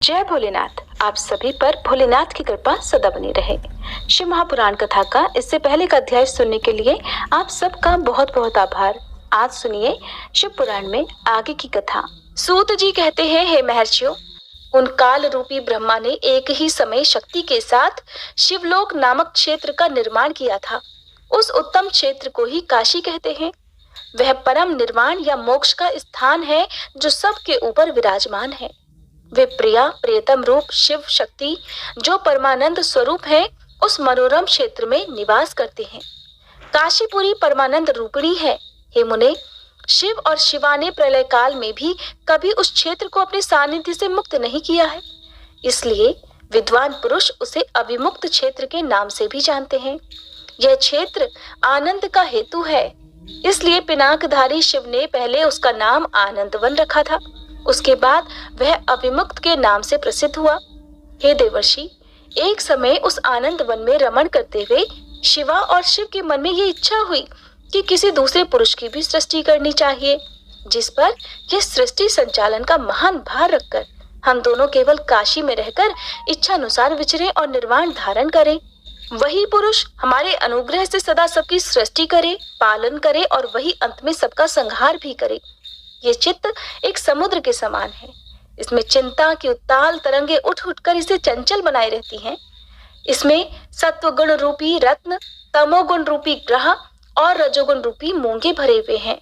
जय भोलेनाथ। आप सभी पर भोलेनाथ की कृपा सदा बनी रहे। शिव महापुराण कथा का इससे पहले का अध्याय सुनने के लिए आप सबका बहुत बहुत आभार। आज सुनिए शिव पुराण में आगे की कथा। सूत जी कहते हैं, हे महर्षियों, उन काल रूपी ब्रह्मा ने एक ही समय शक्ति के साथ शिवलोक नामक क्षेत्र का निर्माण किया था। उस उत्तम क्षेत्र को ही काशी कहते हैं। वह परम निर्वाण या मोक्ष का स्थान है जो सबके ऊपर विराजमान है। वे प्रिया प्रियतम रूप शिव शक्ति जो परमानंद स्वरूप है, उस मनोरम क्षेत्र में निवास करते हैं। काशीपुरी परमानंद रूपिणी है। हे मुने, शिव और शिवा ने प्रलय काल में भी कभी उस क्षेत्र को अपने सानिध्य से मुक्त नहीं किया है। इसलिए विद्वान पुरुष उसे अविमुक्त क्षेत्र के नाम से भी जानते हैं। यह क्षेत्र आनंद का हेतु है, इसलिए पिनाकधारी शिव ने पहले उसका नाम आनंदवन रखा था। उसके बाद वह अविमुक्त के नाम से प्रसिद्ध हुआ। हे देवर्षि, एक समय उस आनंद वन में रमण करते हुए शिवा और शिव के मन में ये इच्छा हुई कि किसी दूसरे पुरुष की भी सृष्टि करनी चाहिए, जिस पर यह सृष्टि संचालन का महान भार रखकर हम दोनों केवल काशी में रहकर इच्छा अनुसार विचरे और निर्वाण धारण करें। वही पुरुष हमारे अनुग्रह से सदा सबकी सृष्टि करे, पालन करे और वही अंत में सबका संहार भी करे। ये चित्त एक समुद्र के समान है। इसमें चिंता की उत्ताल तरंगे उठ उठकर इसे चंचल बनाए रहती हैं। इसमें सत्वगुण रूपी रत्न, तमोगुण रूपी ग्रह और रजोगुण रूपी मूंगे भरे हुए हैं।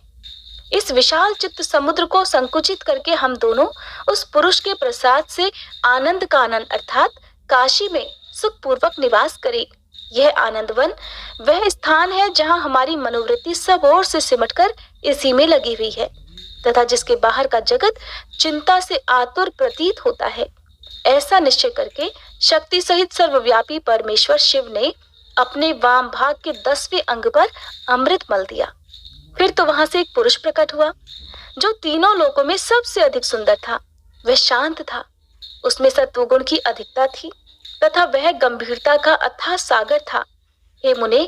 इस विशाल चित्त समुद्र को संकुचित करके हम दोनों उस पुरुष के प्रसाद से आनंद का आनंद अर्थात काशी में सुखपूर्वक निवास करें। यह आनंदवन वह स्थान है जहाँ हमारी मनोवृत्ति सब ओर से सिमटकर इसी में लगी हुई है तथा जिसके बाहर का जगत चिंता से आतुर प्रतीत होता है। ऐसा निश्चय करके शक्ति सहित सर्वव्यापी परमेश्वर शिव ने अपने वाम भाग के 10वें अंग पर अमृत मल दिया। फिर तो वहां से एक पुरुष प्रकट हुआ जो तीनों लोकों में सबसे अधिक सुंदर था। वह शांत था, उसमें सत्वगुण की अधिकता थी तथा वह गंभीरता का अथाह सागर था। हे मुने,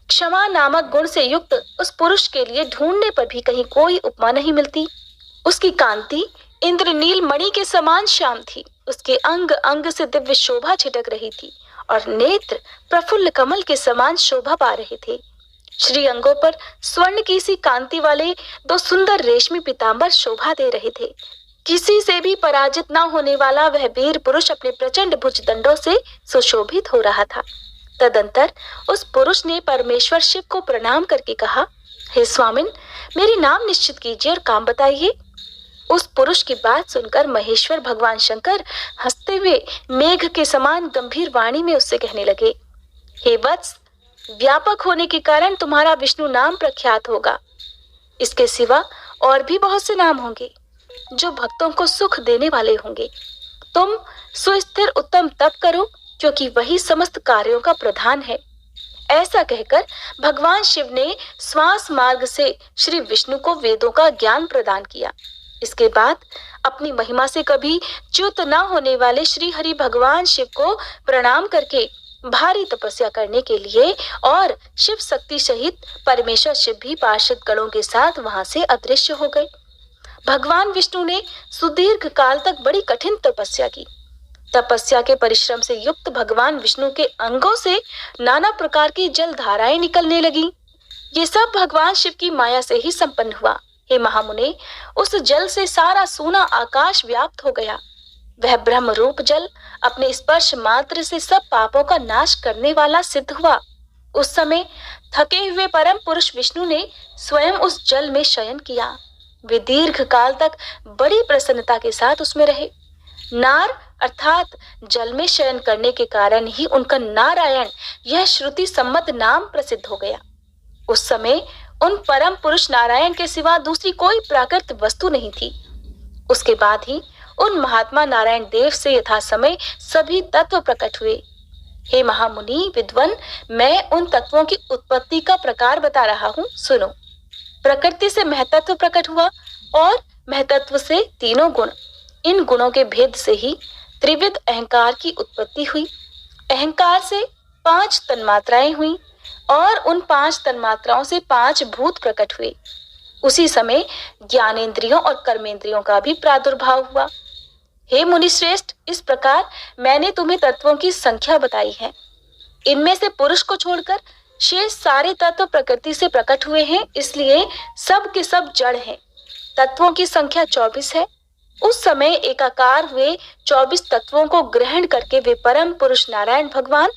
क्षमा नामक गुण से युक्त उस पुरुष के लिए ढूंढने पर भी कहीं कोई उपमा नहीं मिलती। उसकी कांति इंद्रनील मणि के समान श्याम थी। उसके अंग अंग से दिव्य शोभा छिटक रही थी और नेत्र प्रफुल्ल कमल के समान शोभा पा रहे थे। श्री अंगों पर स्वर्ण की सी कांति वाले 2 सुंदर रेशमी पीतांबर शोभा दे रहे थे। किसी से भी पराजित न होने वाला वह वीर पुरुष अपने प्रचंड भुजदंडों से सुशोभित हो रहा था। तदंतर उस पुरुष ने परमेश्वर शिव को प्रणाम करके कहा, हे स्वामिन, मेरी नाम निश्चित कीजिए और काम बताइए। उस पुरुष की बात सुनकर महेश्वर भगवान शंकर हंसते हुए मेघ के समान गंभीर वाणी में उससे कहने लगे, हे वत्स, व्यापक होने के कारण तुम्हारा विष्णु नाम प्रख्यात होगा। इसके सिवा और भी बहुत से नाम होंगे जो भक्तों को सुख देने वाले होंगे। तुम सुस्थिर उत्तम तप करो, क्योंकि वही समस्त कार्यों का प्रधान है। ऐसा कहकर भगवान शिव ने श्वास मार्ग से श्री विष्णु को वेदों का ज्ञान प्रदान किया। इसके बाद अपनी महिमा से कभी च्युत न होने वाले श्री हरि भगवान शिव को प्रणाम करके भारी तपस्या करने के लिए और शिव शक्ति सहित परमेश्वर शिव भी पार्षद गणों के साथ वहां से अदृश्य हो गए। भगवान विष्णु ने सुदीर्घ काल तक बड़ी कठिन तपस्या की। तपस्या के परिश्रम से युक्त भगवान विष्णु के अंगों से नाना प्रकार की जल धाराएं निकलने लगी। ये सब भगवान शिव की माया से ही संपन्न हुआ। हे महामुने, उस जल से सारा सूना आकाश व्याप्त हो गया। वह ब्रह्म रूप जल अपने स्पर्श मात्र से सब पापों का नाश करने वाला सिद्ध हुआ। उस समय थके हुए परम पुरुष विष्णु ने स्वयं उस जल में शयन किया। वे दीर्घ काल तक बड़ी प्रसन्नता के साथ उसमें रहे। नार अर्थात जल में शयन करने के कारण ही उनका नारायण यह श्रुति सम्मत नाम प्रसिद्ध हो गया। उस समय उन परम पुरुष नारायण के सिवा दूसरी कोई प्राकृत वस्तु नहीं थी। उसके बाद ही उन महात्मा नारायण देव से यथा समय सभी तत्व प्रकट हुए। हे महामुनि विद्वन, मैं उन तत्वों की उत्पत्ति का प्रकार बता रहा हूँ, सुनो। प्रकृति से महतत्व प्रकट हुआ और महतत्व से तीनों गुण। इन गुणों के भेद से ही त्रिविध अहंकार की उत्पत्ति हुई। अहंकार से 5 तन्मात्राएं हुई और उन 5 तन्मात्राओं से 5 भूत प्रकट हुए। उसी समय ज्ञानेंद्रियों और कर्मेंद्रियों का भी प्रादुर्भाव हुआ। हे मुनिश्रेष्ठ, इस प्रकार मैंने तुम्हें तत्वों की संख्या बताई है। इनमें से पुरुष को छोड़कर शेष सारे तत्व प्रकृति से प्रकट हुए हैं, इसलिए सब के सब जड़ हैं। तत्वों की संख्या 24 है। उस समय एकाकार हुए 24 तत्वों को ग्रहण करके वे परम पुरुष नारायण भगवान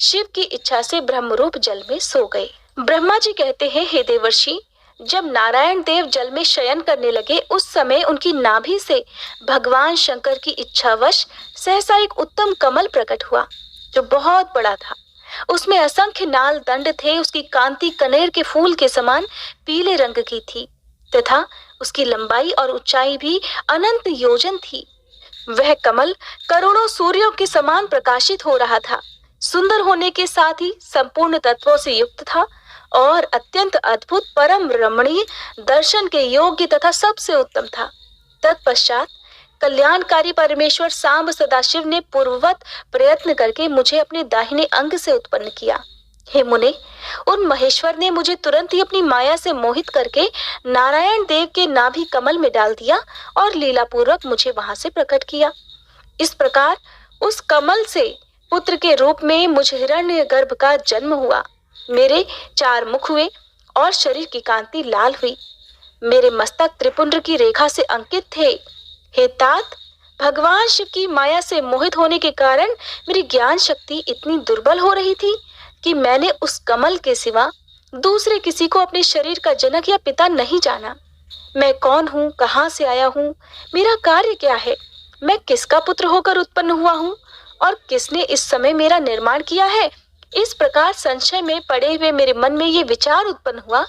शिव की इच्छा से ब्रह्मरूप जल में सो गए। ब्रह्मा जी कहते हैं, हे देवर्षि, जब नारायण देव जल में शयन करने लगे उस समय उनकी नाभि से भगवान शंकर की इच्छावश सहसा एक उत्तम कमल प्रकट हुआ जो बहुत बड़ा था। उसमें असंख्य नाल दंड थे। उसकी कांति कनेर के फूल के समान पीले रंग की थी तथा उसकी लंबाई और ऊंचाई भी अनंत योजन थी। वह कमल करोड़ों सूर्यों के समान प्रकाशित हो रहा था। सुंदर होने के साथ ही संपूर्ण तत्वों से युक्त था और अत्यंत अद्भुत, परम रमणीय, दर्शन के योग्य तथा सबसे उत्तम था। तत्पश्चात कल्याणकारी परमेश्वर सांब सदाशिव ने पूर्ववत प्रयत्न करके मुझे अपने दाहिने अंग से उत्पन्न किया। हे मुने, उन महेश्वर ने मुझे तुरंत ही अपनी माया से मोहित करके नारायण देव के नाभि कमल में डाल दिया और लीला पूर्वक मुझे वहां से प्रकट किया। इस प्रकार उस कमल से पुत्र के रूप में मुझ हिरण्य गर्भ का जन्म हुआ। मेरे 4 मुख हुए और शरीर की कांति लाल हुई। मेरे मस्तक त्रिपुंड की रेखा से अंकित थे। हे तात, भगवान शिव की माया से मोहित होने के कारण मेरी ज्ञान शक्ति इतनी दुर्बल हो रही थी कि मैंने उस कमल के सिवा दूसरे किसी को अपने शरीर का जनक या पिता नहीं जाना। मैं कौन हूँ, कहाँ से आया हूँ, मेरा कार्य क्या है, मैं किसका पुत्र होकर उत्पन्न हुआ हूँ और किसने इस समय मेरा निर्माण किया है। इस प्रकार संशय में पड़े हुए मेरे मन में ये विचार उत्पन्न हुआ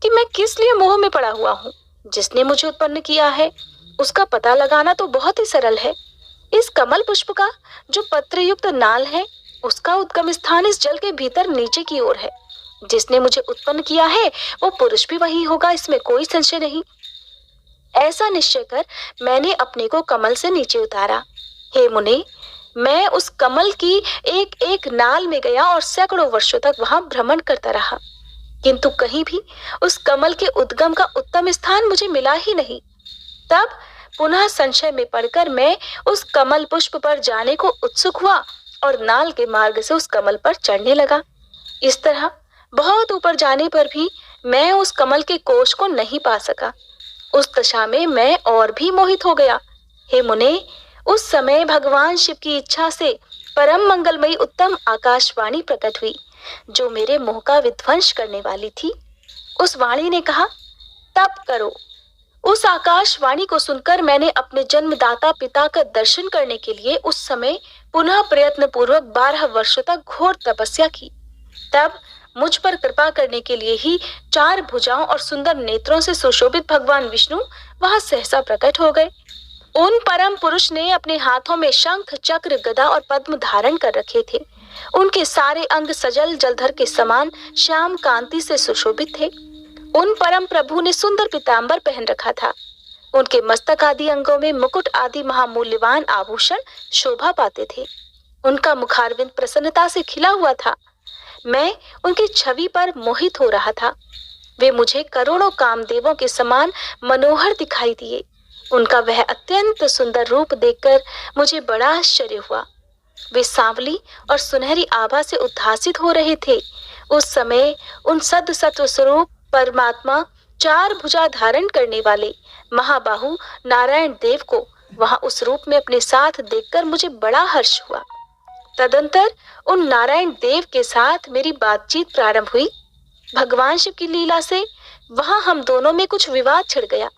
कि मैं किस लिए मोह में पड़ा हुआ हूँ। जिसने मुझे उत्पन्न किया है उसका पता लगाना तो बहुत ही सरल है। इस कमल पुष्प का जो पत्र युक्त नाल है उसका उद्गम स्थान इस जल के भीतर नीचे की ओर है। जिसने मुझे उत्पन्न किया है वो पुरुष भी वही होगा, इसमें कोई संशय नहीं। ऐसा निश्चय कर मैंने अपने को कमल से नीचे उतारा। हे मुने, मैं उस कमल की एक एक नाल में गया और सैकड़ों वर्षों तक वहां भ्रमण करता रहा, किंतु कहीं भी उस कमल के उद्गम का उत्तम स्थान मुझे मिला ही नहीं। तब पुनः संशय में पड़कर मैं उस कमल पुष्प पर जाने को उत्सुक हुआ और नाल के मार्ग से उस कमल पर चढ़ने लगा। इस तरह बहुत ऊपर जाने पर भी मैं उस कमल के कोश को नहीं पा सका। उस दशा में मैं और भी मोहित हो गया। हे मुने, उस समय भगवान शिव की इच्छा से परम मंगलमयी उत्तम आकाशवाणी प्रकट हुई जो मेरे मोह का विध्वंस करने वाली थी। उस वाणी ने कहा, तप करो। उस आकाशवाणी को सुनकर मैंने अपने जन्मदाता पिता का दर्शन करने के लिए उस समय पुनः प्रयत्न पूर्वक 12 वर्षों तक घोर तपस्या की। तब मुझ पर कृपा करने के लिए ही 4 भुजाओं और सुंदर नेत्रों से सुशोभित भगवान विष्णु वहां सहसा प्रकट हो गए। उन परम पुरुष ने अपने हाथों में शंख, चक्र, गदा और पद्म धारण कर रखे थे। उनके सारे अंग सजल जलधर के समान श्याम कांति से सुशोभित थे। उन परम प्रभु ने सुंदर पीतांबर पहन रखा था। उनके मस्तक आदि अंगों में मुकुट आदि महामूल्यवान आभूषण शोभा पाते थे। उनका मुखारविंद प्रसन्नता से खिला हुआ था। मैं उनकी छवि पर मोहित हो रहा था। वे मुझे करोड़ों कामदेवों के समान मनोहर दिखाई दिए। उनका वह अत्यंत सुंदर रूप देखकर मुझे बड़ा आश्चर्य हुआ। वे सांवली और सुनहरी आभा से उद्भासित हो रहे थे। उस समय उन सद सत्व स्वरूप परमात्मा 4 भुजा धारण करने वाले महाबाहु नारायण देव को वहां उस रूप में अपने साथ देखकर मुझे बड़ा हर्ष हुआ। तदंतर उन नारायण देव के साथ मेरी बातचीत प्रारंभ हुई। भगवान शिव की लीला से वहां हम दोनों में कुछ विवाद छिड़ गया।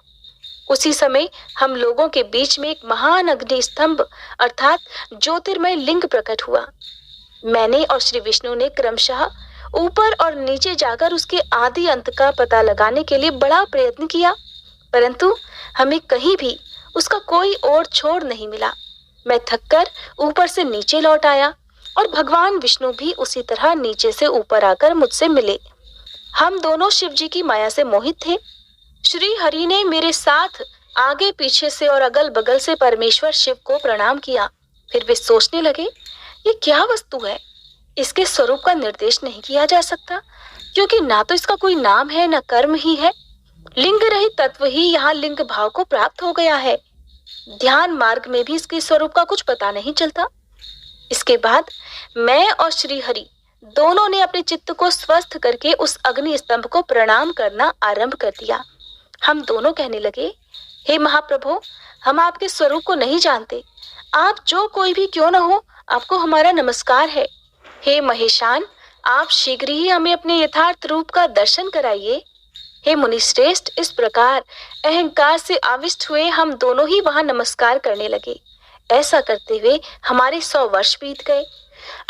उसी समय हम लोगों के बीच में एक महान अग्नि स्तंभ अर्थात ज्योतिर्मय लिंग प्रकट हुआ। मैंने और श्री विष्णु ने क्रमशः ऊपर और नीचे जाकर उसके आदि अंत का पता लगाने के लिए बड़ा प्रयत्न किया, परंतु हमें कहीं भी उसका कोई और छोर नहीं मिला। मैं थककर ऊपर से नीचे लौट आया और भगवान विष्णु भी उसी तरह नीचे से ऊपर आकर मुझसे मिले। हम दोनों शिव जी की माया से मोहित थे। श्री हरि ने मेरे साथ आगे पीछे से और अगल बगल से परमेश्वर शिव को प्रणाम किया। फिर वे सोचने लगे, ये क्या वस्तु है, इसके स्वरूप का निर्देश नहीं किया जा सकता, क्योंकि ना तो इसका कोई नाम है न कर्म ही है। लिंग रहित तत्व ही यहाँ लिंग भाव को प्राप्त हो गया है। ध्यान मार्ग में भी इसके स्वरूप का कुछ पता नहीं चलता। इसके बाद मैं और श्री हरि दोनों ने अपने चित्त को स्वस्थ करके उस अग्नि स्तंभ को प्रणाम करना आरंभ कर दिया। हम दोनों कहने लगे, हे महाप्रभु, हम आपके स्वरूप को नहीं जानते। आप जो कोई भी क्यों न हो, आपको हमारा नमस्कार है। हे महेशान, आप शीघ्र ही हमें अपने यथार्थ रूप का दर्शन कराइए। हे मुनिश्रेष्ठ, इस प्रकार अहंकार से आविष्ट हुए हम दोनों ही वहां नमस्कार करने लगे। ऐसा करते हुए हमारे 100 वर्ष बीत गए।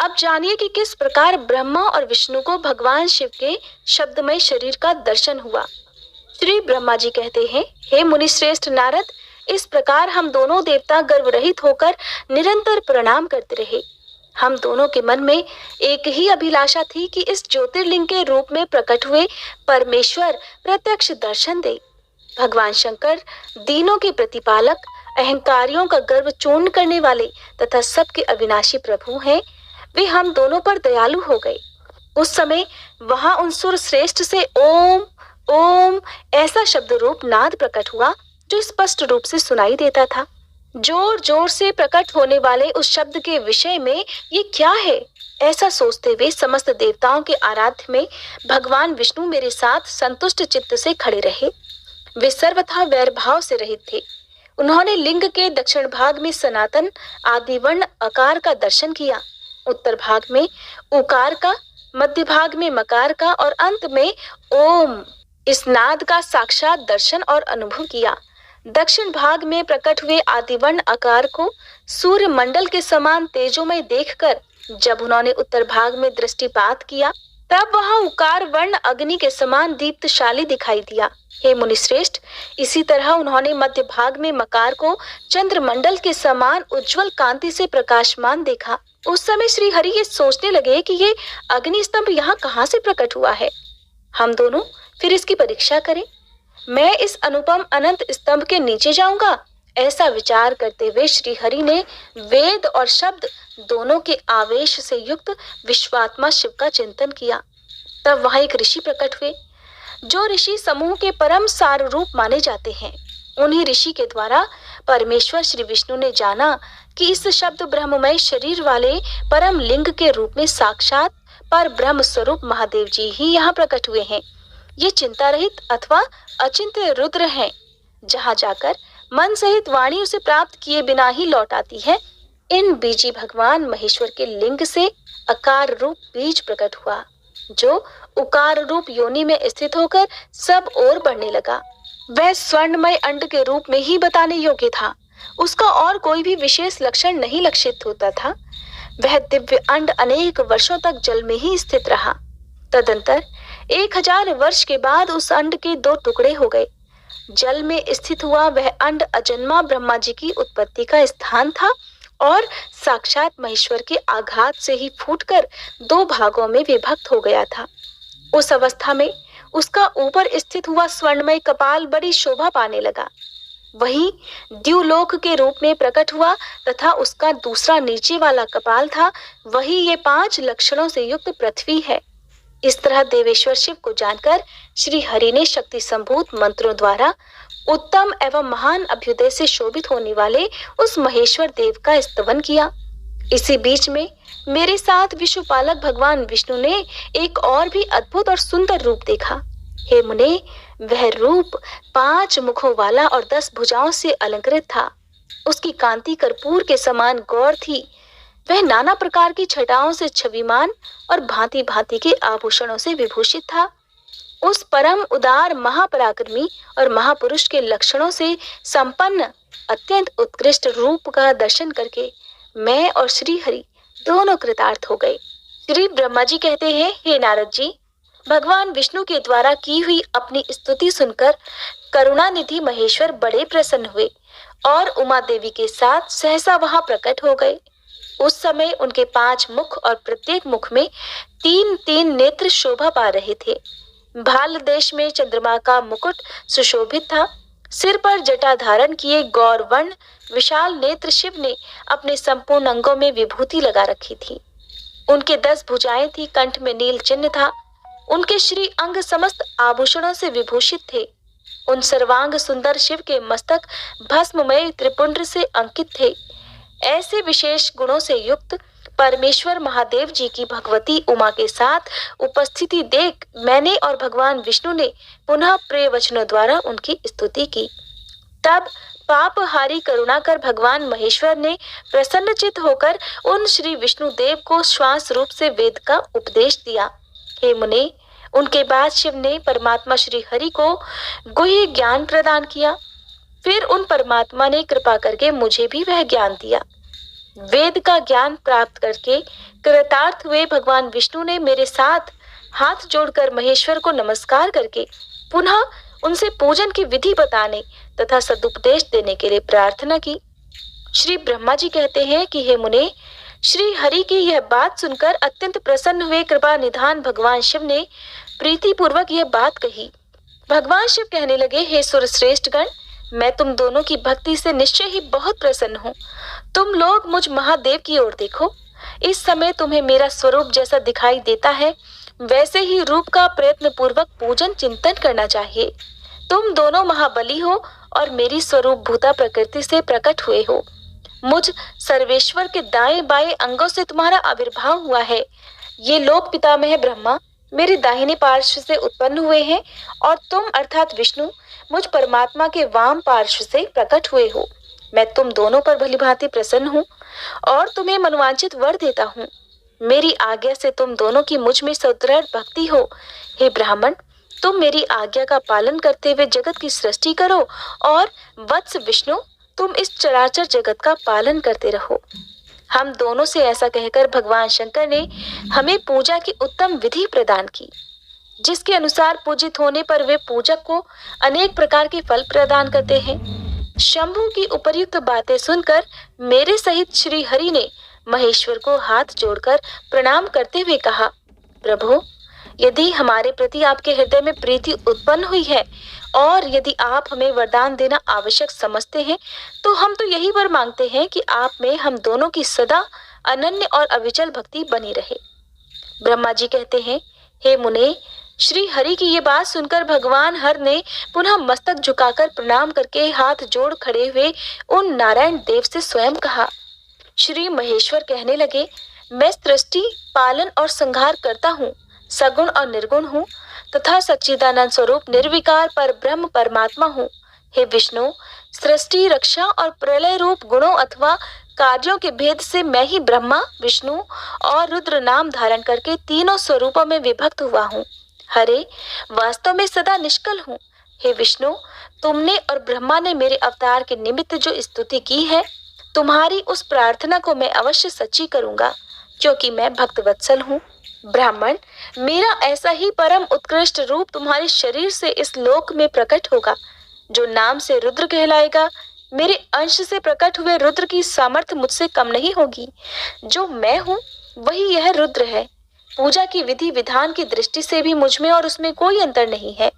अब जानिए कि किस प्रकार ब्रह्मा और विष्णु को भगवान शिव के शब्दमय शरीर का दर्शन हुआ। श्री ब्रह्मा जी कहते हैं, हे मुनिश्रेष्ठ नारद, इस प्रकार हम दोनों देवता गर्व रहित होकर निरंतर प्रणाम करते रहे। हम दोनों के मन में एक ही अभिलाषा थी कि इस ज्योतिर्लिंग के रूप में प्रकट हुए परमेश्वर प्रत्यक्ष दर्शन दे। भगवान शंकर दीनों के प्रतिपालक, अहंकारियों का गर्व चूर्ण करने वाले तथा सबके अविनाशी प्रभु हैं। वे हम दोनों पर दयालु हो गए। उस समय वहां उन सुर श्रेष्ठ से ओम ओम ऐसा शब्द रूप नाद प्रकट हुआ जो स्पष्ट रूप से सुनाई देता था। जोर जोर से प्रकट होने वाले उस शब्द के विषय में ये क्या है, ऐसा सोचते हुए समस्त देवताओं के आराध्य में भगवान विष्णु मेरे साथ संतुष्ट चित्त से खड़े रहे। वे सर्वथा वैर भाव से रहित थे। उन्होंने लिंग के दक्षिण भाग में सनातन आदिवर्ण आकार का दर्शन किया, उत्तर भाग में उकार का, मध्य भाग में मकार का और अंत में ओम इस नाद का साक्षात दर्शन और अनुभव किया। दक्षिण भाग में प्रकट हुए आदिवर्ण आकार को सूर्य मंडल के समान तेजोमय देखकर जब उन्होंने उत्तर भाग में दृष्टिपात किया, तब वहां उकार वर्ण अग्नि के समान दीप्तशाली दिखाई दिया। हे मुनिश्रेष्ठ, इसी तरह उन्होंने मध्य भाग में मकार को चंद्रमंडल के समान उज्जवल कांति से प्रकाशमान देखा। उस समय श्री हरि ये सोचने लगे कि ये अग्नि स्तंभ यहाँ कहाँ से प्रकट हुआ है। हम दोनों फिर इसकी परीक्षा करें। मैं इस अनुपम अनंत स्तंभ के नीचे जाऊंगा, ऐसा विचार करते हुए श्री हरि ने वेद और शब्द दोनों के आवेश से युक्त विश्वात्मा शिव का चिंतन किया। तब वहां एक ऋषि प्रकट हुए, जो ऋषि समूह के परम सार रूप माने जाते हैं। उन्हीं ऋषि के द्वारा परमेश्वर श्री विष्णु ने जाना कि इस शब्द ब्रह्ममय शरीर वाले परम लिंग के रूप में साक्षात पर ब्रह्म स्वरूप महादेव जी ही यहाँ प्रकट हुए हैं। ये चिंता रहित अथवा अचिंत्य रुद्र हैं। जहाँ जाकर मन सहित वाणी उसे प्राप्त किए बिना ही लौट आती है। इन बीजी भगवान महेश्वर के लिंग से अकार रूप बीज प्रकट हुआ, जो उकार रूप योनि में स्थित होकर सब ओर बढ़ने लगा। वह स्वर्णमय अंड के रूप में ही बताने योग्य था। उसका और कोई भी विशेष लक्षण नहीं लक्षित होता था। वह दिव्य अंड अनेक वर्षों तक जल में ही स्थित रहा। तदंतर 1000 वर्ष के बाद उस अंड के 2 टुकड़े हो गए। जल में स्थित हुआ वह अंड अजन्मा ब्रह्मा जी की उत्पत्ति का स्थान था और साक्षात महेश्वर के आघात से ही फूटकर 2 भागों में विभक्त हो गया था। उस अवस्था में उसका ऊपर स्थित हुआ स्वर्णमय कपाल बड़ी शोभा पाने लगा। वही द्युलोक के रूप में प्रकट हुआ तथा उसका दूसरा नीचे वाला कपाल था। वही ये 5 लक्षणों से युक्त पृथ्वी है। इस तरह देवेश्वर शिव को जानकर श्री हरि ने शक्ति संभूत मंत्रों द्वारा उत्तम एवं महान अभ्युदय से शोभित होने वाले उस महेश्वर देव का स्तवन किया। इसी बीच में मेरे साथ विश्वपालक भगवान विष्णु ने एक और भी अद्भुत और सुंदर रूप देखा। हे मुने, वह रूप 5 मुखों वाला और 10 भुजाओं से अलंकृत था। उसकी कांति कर्पूर के समान गौर थी। वह नाना प्रकार की छटाओं से छविमान और भांति भांति के आभूषणों से विभूषित था। उस परम उदार महापराक्रमी और महापुरुष के लक्षणों से संपन्न अत्यंत उत्कृष्ट रूप का दर्शन करके मैं और श्री हरि दोनों कृतार्थ हो गए। श्री ब्रह्मा जी कहते हैं, हे नारद जी, भगवान विष्णु के द्वारा की हुई अपनी स्तुति सुनकर करुणानिधि महेश्वर बड़े प्रसन्न हुए और उमा देवी के साथ सहसा वहां प्रकट हो गए। उस समय उनके 5 मुख और प्रत्येक मुख में 3-3 नेत्र शोभा पा रहे थे। भाल देश में चंद्रमा का मुकुट सुशोभित था। सिर पर जटा धारण किए गौरवर्ण विशाल नेत्र शिव ने अपने संपूर्ण अंगों में विभूति लगा रखी थी। उनके 10 भुजाएं थी, कंठ में नील चिन्ह था। उनके श्री अंग समस्त आभूषणों से विभूषित थे। उन सर्वांग सुंदर शिव के मस्तक भस्ममय त्रिपुंड से अंकित थे। ऐसे विशेष गुणों से युक्त परमेश्वर महादेव जी की भगवती उमा के साथ उपस्थिति देख मैंने और भगवान विष्णु ने पुनः प्रिय वचनों द्वारा उनकी स्तुति की। तब पापहारी करुणाकर भगवान महेश्वर ने प्रसन्नचित होकर उन श्री विष्णु देव को श्वास रूप से वेद का उपदेश दिया। हे मुने, उनके बाद शिव ने परमात्मा श्री हरि को गुह्य ज्ञान प्रदान किया। फिर उन परमात्मा ने कृपा करके मुझे भी वह ज्ञान दिया। वेद का ज्ञान प्राप्त करके कृतार्थ हुए भगवान विष्णु ने मेरे साथ हाथ जोड़कर महेश्वर को नमस्कार करके पुनः उनसे पूजन की विधि बताने तथा सदुपदेश देने के लिए प्रार्थना की। श्री ब्रह्मा जी कहते हैं कि हे मुने, श्री हरि की यह बात सुनकर अत्यंत प्रसन्न हुए कृपा निधान भगवान शिव ने प्रीति पूर्वक यह बात कही। भगवान शिव कहने लगे, हे सुर श्रेष्ठ गण, मैं तुम दोनों की भक्ति से निश्चय ही बहुत प्रसन्न हूँ। तुम लोग मुझ महादेव की ओर देखो। इस समय तुम्हें मेरा स्वरूप जैसा दिखाई देता है वैसे ही रूप का प्रयत्न पूर्वक पूजन चिंतन करना चाहिए। तुम दोनों महाबली हो और मेरी स्वरूप भूता प्रकृति से प्रकट हुए हो। मुझ सर्वेश्वर के दाएं बाएं अंगों से तुम्हारा आविर्भाव हुआ है। ये लोक पितामह ब्रह्मा मेरे दाहिने पार्श्व से उत्पन्न हुए हैं और तुम अर्थात विष्णु मुझ परमात्मा के वाम पार्श्व से प्रकट हुए हो। मैं तुम दोनों पर भलीभांति प्रसन्न हूँ और तुम्हें मनोवांछित वर देता हूँ। मेरी आज्ञा से तुम दोनों की मुझ में सुदृढ़ भक्ति हो। हे ब्राह्मण, तुम मेरी आज्ञा का पालन करते हुए जगत की सृष्टि करो और वत्स विष्णु, तुम इस चराचर जगत का पालन करते रहो। हम दोनों से ऐसा कहकर भगवान शंकर ने हमें पूजा की उत्तम विधि प्रदान की, जिसके अनुसार पूजित होने पर वे पूजक को अनेक प्रकार के फल प्रदान करते हैं। शंभु की उपर्युक्त बातें सुनकर मेरे सहित श्री हरि ने महेश्वर को हाथ जोड़कर प्रणाम करते हुए कहा, प्रभु, यदि हमारे प्रति आपके हृदय में प्रीति उत्पन्न हुई है और यदि आप हमें वरदान देना आवश्यक समझते हैं तो हम तो यही वर मांगते हैं कि आप में हम दोनों की सदा अनन्य और अविचल भक्ति बनी रहे। ब्रह्मा जी कहते हैं, हे मुने, श्री हरि की ये बात सुनकर भगवान हर ने पुनः मस्तक झुकाकर प्रणाम करके हाथ जोड़ खड़े हुए उन नारायण देव से स्वयं कहा। श्री महेश्वर कहने लगे, मैं सृष्टि, पालन और संहार करता हूँ, सगुण और निर्गुण हूँ तथा सच्चिदानंद स्वरूप निर्विकार पर ब्रह्म परमात्मा हूँ। हे विष्णु, सृष्टि, रक्षा और प्रलय रूप गुणों अथवा कार्यों के भेद से मैं ही ब्रह्मा, विष्णु और रुद्र नाम धारण करके तीनों स्वरूपों में विभक्त हुआ हूँ। हरे, वास्तव में सदा निष्कल हूँ। हे विष्णु, तुमने और ब्रह्मा ने मेरे अवतार के निमित्त जो स्तुति की है, तुम्हारी उस प्रार्थना को मैं अवश्य सच्ची करूंगा, क्योंकि मैं भक्त वत्सल हूँ। ब्राह्मण, मेरा ऐसा ही परम उत्कृष्ट रूप तुम्हारे शरीर से इस लोक में प्रकट होगा, जो नाम से रुद्र कहलाएगा। मेरे अंश से प्रकट हुए रुद्र की सामर्थ्य मुझसे कम नहीं होगी। जो मैं हूँ वही यह रुद्र है। पूजा की विधि विधान की दृष्टि से भी मुझ में और उसमें कोई अंतर नहीं है।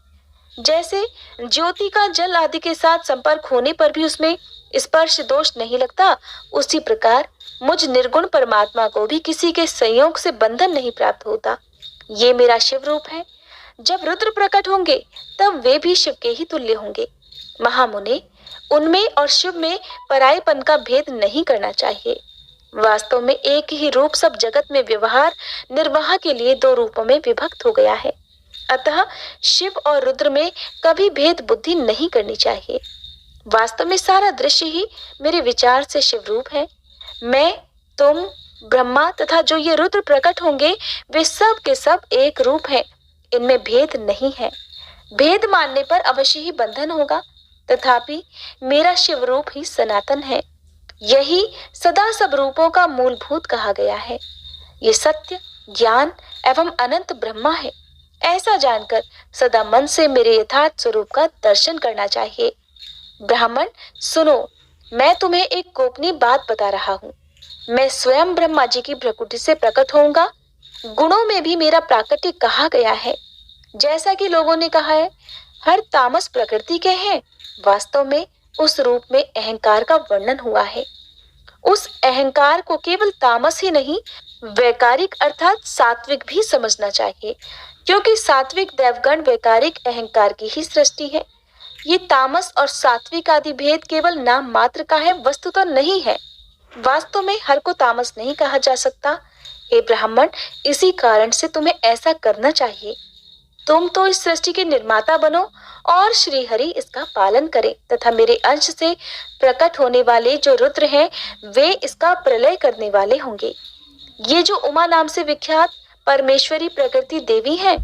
जैसे ज्योति का जल आदि के साथ संपर्क होने पर भी उसमें स्पर्श दोष नहीं लगता, उसी प्रकार मुझ निर्गुण परमात्मा को भी किसी के संयोग से बंधन नहीं प्राप्त होता। ये मेरा शिव रूप है। जब रुद्र प्रकट होंगे तब वे भी शिव के ही तुल्य होंगे। महामुने, उनमें और शिव में परायपन का भेद नहीं करना चाहिए। वास्तव में एक ही रूप सब जगत में व्यवहार निर्वाह के लिए दो रूपों में विभक्त हो गया है। अतः शिव और रुद्र में कभी भेद बुद्धि नहीं करनी चाहिए। वास्तव में सारा दृश्य ही मेरे विचार से शिव रूप है। मैं, तुम, ब्रह्मा तथा जो ये रुद्र प्रकट होंगे वे सब के सब एक रूप हैं। इनमें भेद नहीं है। भेद मानने पर अवश्य ही बंधन होगा, तथापि मेरा शिव रूप ही सनातन है। यही सदा सब रूपों का मूलभूत कहा गया है। ये सत्य, ज्ञान एवं अनंत ब्रह्मा है। ऐसा जानकर सदा मन से मेरे यथार्थ स्वरूप का दर्शन करना चाहिए। ब्राह्मण, सुनो, मैं तुम्हें एक गोपनीय बात बता रहा हूँ। मैं स्वयं ब्रह्मा जी की भ्रकुटी से प्रकट होऊंगा। गुणों में भी मेरा प्राकट्य कहा गया है। जैसा कि लोगों ने कहा है, हर तामस प्रकृति के हैं। वास्तव में उस रूप में अहंकार का वर्णन हुआ है। उस अहंकार को केवल तामस ही नहीं, वैकारिक अर्थात सात्विक भी समझना चाहिए, क्योंकि सात्विक देवगण वैकारिक अहंकार की ही सृष्टि है। ये तामस और सात्विक आदि भेद केवल नाम मात्र का है, वस्तुतः नहीं है। वास्तव में हर को तामस नहीं कहा जा सकता। हे ब्राह्मण, इसी कारण से तुम्हें ऐसा करना चाहिए। तुम तो इस सृष्टि के निर्माता बनो और श्री हरि इसका पालन करे तथा मेरे अंश से प्रकट होने वाले जो रुद्र हैं वे इसका प्रलय करने वाले होंगे। ये जो उमा नाम से विख्यात परमेश्वरी प्रकृति देवी हैं,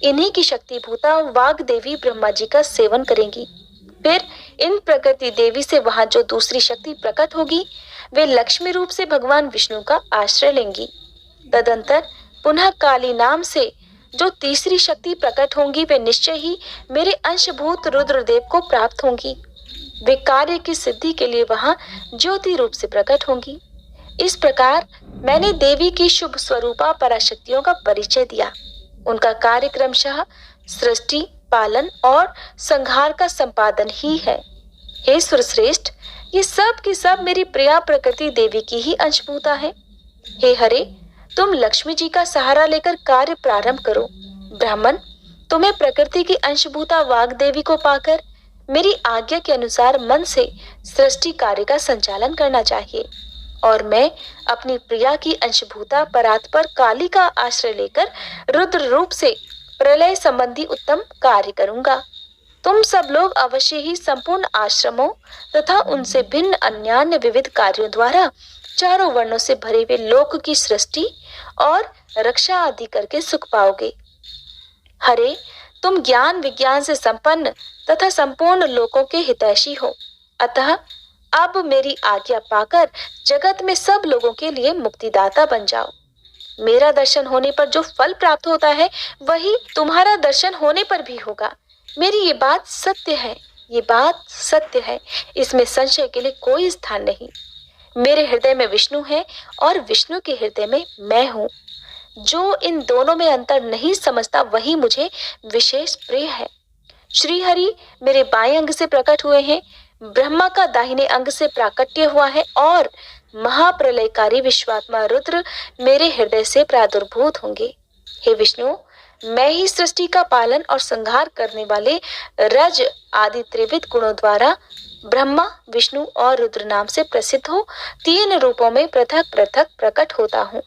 इन्हीं की शक्तिभूता वाग देवी ब्रह्मा जी का सेवन करेंगी। फिर इन प्रकृति देवी से वहां जो दूसरी शक्ति प्रकट होगी वे लक्ष्मी रूप से भगवान विष्णु का आश्रय लेंगी। तदंतर पुनः काली नाम से जो तीसरी शक्ति प्रकट होंगी वे निश्चय ही मेरे अंशभूत रुद्रदेव को प्राप्त होंगी। वे कार्य की सिद्धि के लिए वहां ज्योति रूप से प्रकट होंगी। इस प्रकार मैंने देवी की शुभ स्वरूपा पराशक्तियों का परिचय दिया। उनका कार्य क्रमशः सृष्टि, पालन और संहार का संपादन ही है। हे सुरश्रेष्ठ, ये सब की सब मेरी प्रिया प्रकृति देवी की ही अंशभूता है। हे हरे, तुम लक्ष्मी जी का सहारा लेकर कार्य प्रारंभ करो। ब्राह्मण, तुम्हें प्रकृति की अंशभूता वाग देवी को पाकर मेरी आज्ञा के अनुसार मन से सृष्टि कार्य का संचालन करना चाहिए और मैं अपनी प्रिया की अंशभूता परात्पर काली का आश्रय लेकर रुद्र रूप से प्रलय संबंधी उत्तम कार्य करूंगा। तुम सब लोग अवश्य ही संपूर्ण आश्रमों तथा उनसे भिन्न अन्यान्य विविध कार्यों द्वारा चारों वर्णों से भरे हुए लोक की सृष्टि और रक्षा आदि करके सुख पाओगे। हरे, तुम ज्ञान विज्ञान से संपन्न तथा संपूर्ण लोकों के हितैषी हो, अतः अब मेरी आज्ञा पाकर जगत में सब लोगों के लिए मुक्तिदाता बन जाओ। मेरा दर्शन होने पर जो फल प्राप्त होता है वही तुम्हारा दर्शन होने पर भी होगा। मेरी ये बात सत्य है, ये बात सत्य है, इसमें संशय के लिए कोई स्थान नहीं। मेरे हृदय में विष्णु है और विष्णु के हृदय में मैं हूँ। जो इन दोनों में अंतर नहीं समझता वही मुझे विशेष प्रिय है। श्री हरि मेरे बाएं अंग से प्रकट हुए हैं, ब्रह्मा का दाहिने अंग से प्राकट्य हुआ है और महाप्रलयकारी विश्वात्मा रुद्र मेरे हृदय से प्रादुर्भूत होंगे। हे विष्णु, मैं ही सृष्टि का पालन और संहार करने वाले रज आदि त्रिविध गुणों द्वारा ब्रह्मा, विष्णु और रुद्र नाम से प्रसिद्ध हो तीन रूपों में पृथक पृथक प्रकट होता हूँ।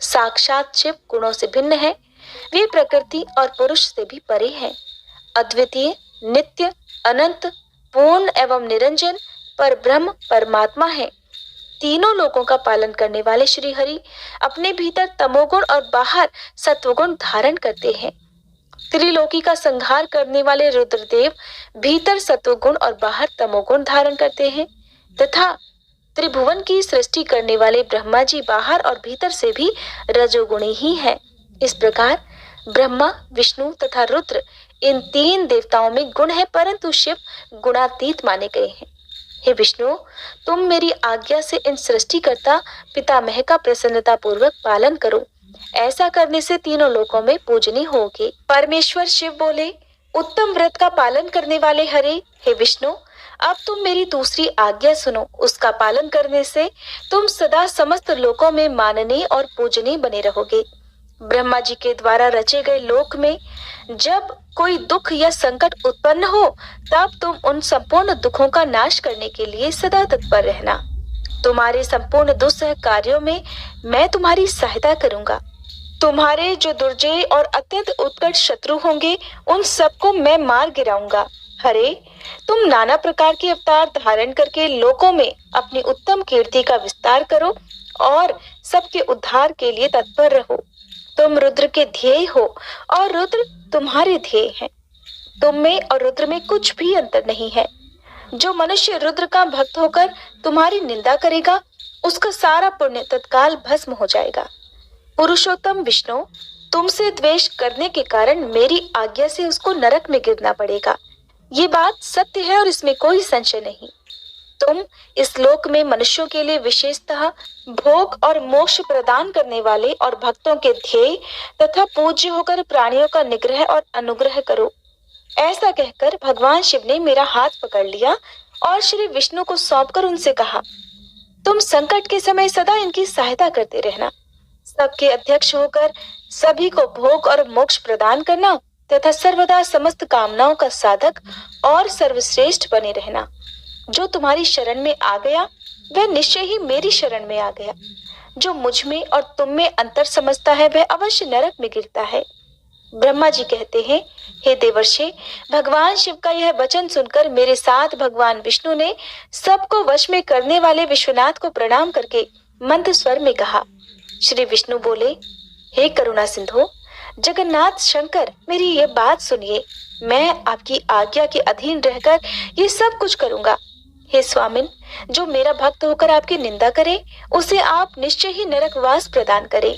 साक्षात शिव गुणों से भिन्न है, वे प्रकृति और पुरुष से भी परे हैं। अद्वितीय, नित्य, अनंत, पूर्ण एवं निरंजन पर ब्रह्म परमात्मा है। तीनों लोकों का पालन करने वाले श्री हरि अपने भीतर तमोगुण और बाहर सत्वगुण धारण करते हैं। त्रिलोकी का संहार करने वाले रुद्रदेव भीतर सत्वगुण और बाहर तमोगुण धारण करते हैं तथा त्रिभुवन की सृष्टि करने वाले ब्रह्मा जी बाहर और भीतर से भी रजोगुणी ही हैं। इस प्रकार ब्रह्मा, विष्णु तथा रुद्र इन तीन देवताओं में गुण है, परंतु शिव गुणातीत माने गए हैं। हे विष्णु, तुम मेरी आज्ञा से इन सृष्टिकर्ता पितामह का प्रसन्नता पूर्वक पालन करो। ऐसा करने से तीनों लोकों में पूजनीय होगे। परमेश्वर शिव बोले, उत्तम व्रत का पालन करने वाले हरे, हे विष्णु, अब तुम मेरी दूसरी आज्ञा सुनो। उसका पालन करने से तुम सदा समस्त लोकों में माननीय और पूजनीय बने रहोगे। ब्रह्मा जी के द्वारा रचे गए लोक में जब कोई दुख या संकट उत्पन्न हो तब तुम उन संपूर्ण दुखों का नाश करने के लिए सदा तत्पर रहना। तुम्हारे संपूर्ण दुस्सह कार्यों में मैं तुम्हारी सहायता करूंगा। तुम्हारे जो दुर्जय और अत्यंत उत्कट शत्रु होंगे उन सबको मैं मार गिराऊंगा। हरे, तुम नाना प्रकार के अवतार धारण करके लोकों में अपनी उत्तम कीर्ति का विस्तार करो और सबके उद्धार के लिए तत्पर रहो। तुम रुद्र के ध्येय हो और रुद्र तुम्हारे ध्येय हैं। तुम में और रुद्र में कुछ भी अंतर नहीं है। जो मनुष्य रुद्र का भक्त होकर तुम्हारी निंदा करेगा उसका सारा पुण्य तत्काल भस्म हो जाएगा। पुरुषोत्तम विष्णु, तुमसे द्वेष करने के कारण मेरी आज्ञा से उसको नरक में गिरना पड़ेगा। ये बात सत्य है और इसमें कोई संशय नहीं। तुम इस लोक में मनुष्यों के लिए विशेषतः भोग और मोक्ष प्रदान करने वाले और भक्तों के ध्येय तथा पूज्य होकर प्राणियों का निग्रह और अनुग्रह करो। ऐसा कहकर भगवान शिव ने मेरा हाथ पकड़ लिया और श्री विष्णु को सौंपकर उनसे कहा, तुम संकट के समय सदा इनकी सहायता करते रहना। सबके अध्यक्ष होकर सभी को भोग और मोक्ष प्रदान करना तथा सर्वदा समस्त कामनाओं का साधक और सर्वश्रेष्ठ बने रहना। जो तुम्हारी शरण में आ गया वह निश्चय ही मेरी शरण में आ गया। जो मुझ में और तुम में अंतर समझता है वह अवश्य नरक में गिरता है। ब्रह्मा जी कहते हैं, हे देवर्षि, भगवान शिव का यह वचन सुनकर मेरे साथ भगवान विष्णु ने सबको वश में करने वाले विश्वनाथ को प्रणाम करके मंद स्वर में कहा। श्री विष्णु बोले, हे करुणा सिंधु, जगन्नाथ शंकर, मेरी ये बात सुनिए। मैं आपकी आज्ञा के अधीन रहकर ये सब कुछ करूंगा। हे स्वामिन, जो मेरा भक्त होकर आपकी निंदा करे उसे आप निश्चय ही नरकवास प्रदान करें।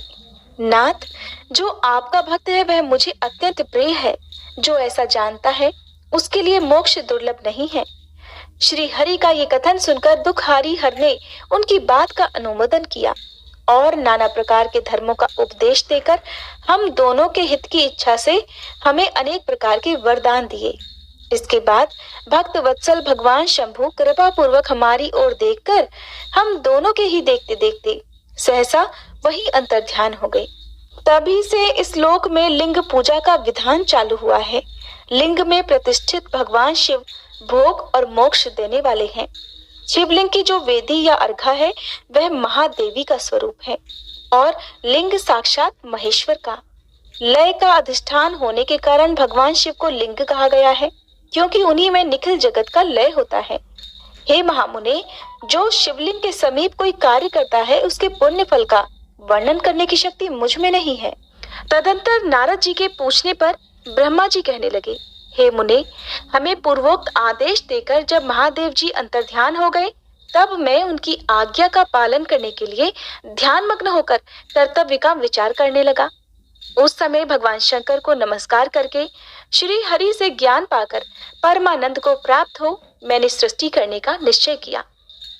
नाथ, जो आपका भक्त है वह मुझे अत्यंत प्रिय है। जो ऐसा जानता है उसके लिए मोक्ष दुर्लभ नहीं है। श्री हरि का ये कथन सुनकर दुखहारी हर ने उनकी बात का अनुमोदन किया और नाना प्रकार के धर्मों का उपदेश देकर हम दोनों के हित की इच्छा से हमें अनेक प्रकार के वरदान दिए। इसके बाद भक्त वत्सल भगवान शंभु कृपा पूर्वक हमारी ओर देखकर हम दोनों के ही देखते देखते सहसा वही अंतर्ध्यान हो गए। तभी से इस लोक में लिंग पूजा का विधान चालू हुआ है। लिंग में प्रतिष्ठित भगवान शिव भोग और मोक्ष देने वाले हैं। शिवलिंग की जो वेदी या अर्घा है वह महादेवी का स्वरूप है और लिंग साक्षात महेश्वर का। लय का अधिष्ठान होने के कारण भगवान शिव को लिंग कहा गया है, क्योंकि उन्हीं में निखिल जगत का लय होता है। हे महामुने, जो शिवलिंग के समीप कोई कार्य करता है उसके पुण्य फल का वर्णन करने की शक्ति मुझ में नहीं है। तदंतर नारद जी के पूछने पर ब्रह्मा जी कहने लगे, हे मुने, हमें पूर्वोक्त आदेश देकर जब महादेव जी अंतर्ध्यान हो गए तब मैं उनकी आज्ञा का पालन करने के लिए ध्यान मग्न होकर कर्तव्य का विचार करने लगा। उस समय भगवान शंकर को नमस्कार करके श्री हरि से ज्ञान पाकर परमानंद को प्राप्त हो मैंने सृष्टि करने का निश्चय किया।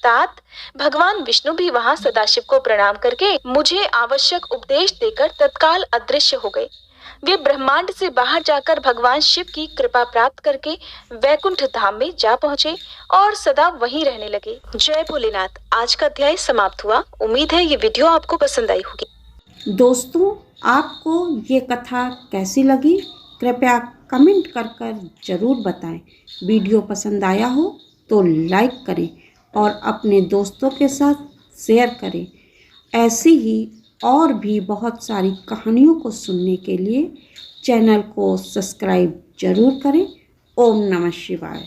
तात भगवान विष्णु भी वहां सदाशिव को प्रणाम करके मुझे आवश्यक उपदेश देकर तत्काल अदृश्य हो गए। वे ब्रह्मांड से बाहर जाकर भगवान शिव की कृपा प्राप्त करके वैकुंठ धाम में जा पहुँचे और सदा वहीं रहने लगे। जय भोलेनाथ। आज का अध्याय समाप्त हुआ। उम्मीद है ये वीडियो आपको पसंद आई होगी। दोस्तों, आपको ये कथा कैसी लगी कृपया कमेंट कर जरूर बताएं। वीडियो पसंद आया हो तो लाइक करें और अपने दोस्तों के साथ शेयर करें। ऐसी ही और भी बहुत सारी कहानियों को सुनने के लिए चैनल को सब्सक्राइब जरूर करें। ओम नमः शिवाय।